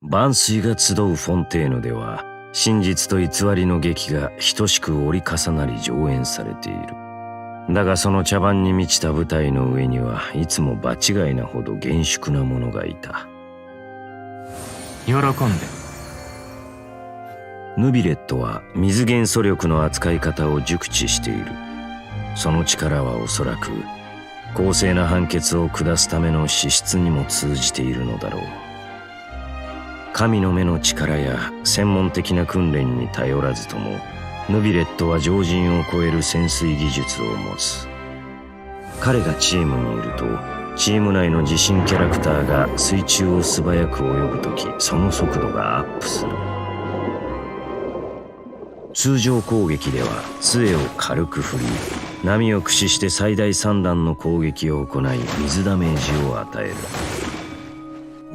万水が集うフォンテーヌでは真実と偽りの劇が等しく折り重なり上演されている。だがその茶番に満ちた舞台の上にはいつも場違いなほど厳粛な者がいた。喜んで。ヌビレットは水元素力の扱い方を熟知している。その力はおそらく公正な判決を下すための資質にも通じているのだろう。神の目の力や専門的な訓練に頼らずともヌビレットは常人を超える潜水技術を持つ。彼がチームにいるとチーム内の自身キャラクターが水中を素早く泳ぐときその速度がアップする。通常攻撃では杖を軽く振り波を駆使して最大3段の攻撃を行い水ダメージを与える。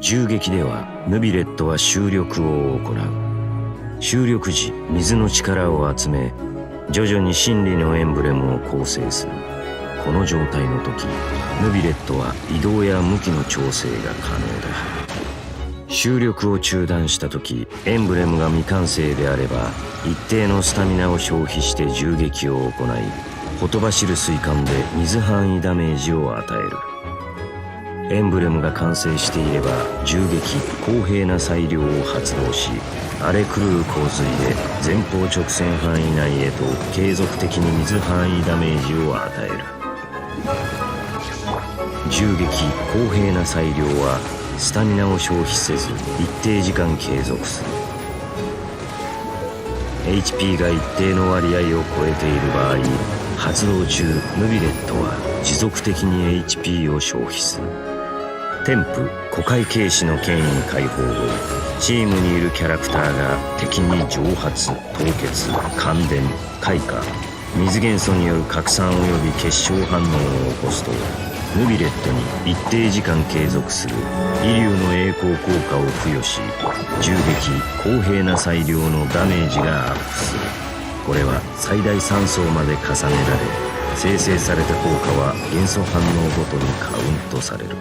銃撃ではヌビレットは収力を行う。収力時水の力を集め徐々に真理のエンブレムを構成する。この状態の時ヌビレットは移動や向きの調整が可能だ。収力を中断した時エンブレムが未完成であれば一定のスタミナを消費して銃撃を行いほとばしる水管で水範囲ダメージを与える。エンブレムが完成していれば銃撃公平な裁量を発動し荒れ狂う洪水で前方直線範囲内へと継続的に水範囲ダメージを与える。銃撃公平な裁量はスタミナを消費せず一定時間継続する。 HP が一定の割合を超えている場合発動中ヌビレットは持続的に HP を消費する。天賦古海軽視の権威解放後チームにいるキャラクターが敵に蒸発凍結感電開花水元素による拡散及び結晶反応を起こすとヌビレットに一定時間継続するイリュウの栄光効果を付与し銃撃公平な裁量のダメージがアップする。これは最大3層まで重ねられ生成された効果は元素反応ごとにカウントされる。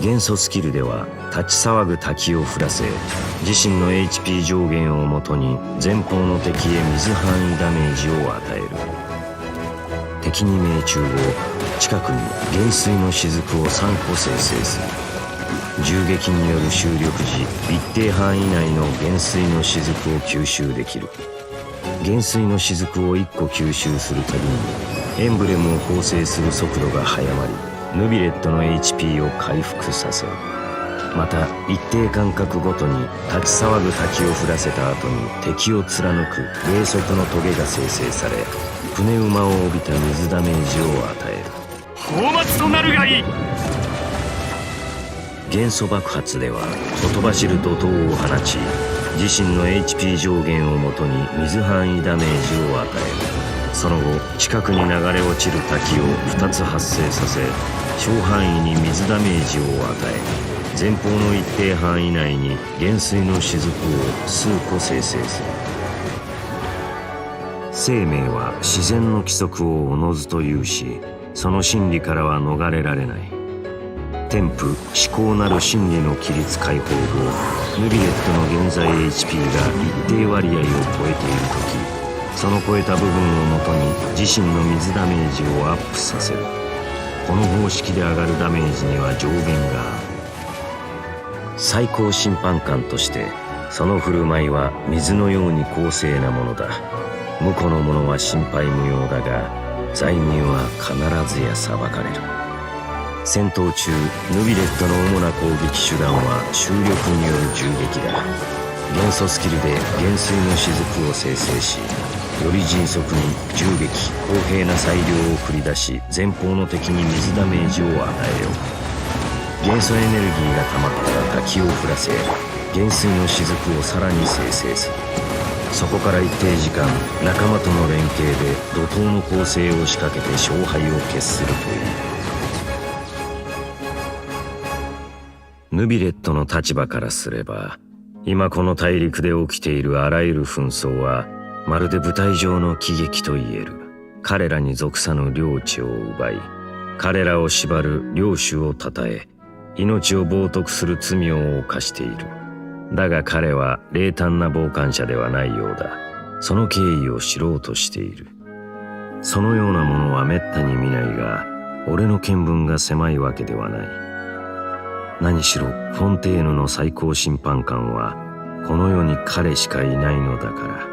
元素スキルでは立ち騒ぐ滝を降らせ自身の HP 上限をもとに前方の敵へ水範囲ダメージを与える。敵に命中後近くに元水の雫を3個生成する。銃撃による収力時一定範囲内の元水の雫を吸収できる。元水の雫を1個吸収するたびにエンブレムを構成する速度が速まりヌビレットの HP を回復させる。また一定間隔ごとに立ち騒ぐ滝を降らせた後に敵を貫く霊速のトゲが生成されプネウマを帯びた水ダメージを与える。放末となるがいい。元素爆発ではほとばしる怒涛を放ち自身の HP 上限をもとに水範囲ダメージを与える。その後近くに流れ落ちる滝を2つ発生させ小範囲に水ダメージを与え前方の一定範囲内に元水の雫を数個生成する。生命は自然の規則をおのずと有しその真理からは逃れられない。天賦思考なる真理の規律解放後ヌビレットの現在 HP が一定割合を超えている時その超えた部分をもとに自身の水ダメージをアップさせる。この方式で上がるダメージには上限がある。最高審判官としてその振る舞いは水のように公正なものだ。無辜の者は心配無用だが罪人は必ずや裁かれる。戦闘中ヌビレットの主な攻撃手段は収力による銃撃だ。元素スキルで元水の雫を生成しより迅速に銃撃公平な裁量を繰り出し前方の敵に水ダメージを与えよう。元素エネルギーが溜まったら滝を降らせ元水の雫をさらに生成する。そこから一定時間仲間との連携で怒涛の攻勢を仕掛けて勝敗を決するという。ヌビレットの立場からすれば今この大陸で起きているあらゆる紛争はまるで舞台上の喜劇と言える。彼らに属さぬ領地を奪い彼らを縛る領主をたたえ命を冒涜する罪を犯している。だが彼は冷淡な傍観者ではないようだ。その経緯を知ろうとしている。そのようなものはめったに見ないが、俺の見聞が狭いわけではない。何しろフォンテーヌの最高審判官はこの世に彼しかいないのだから。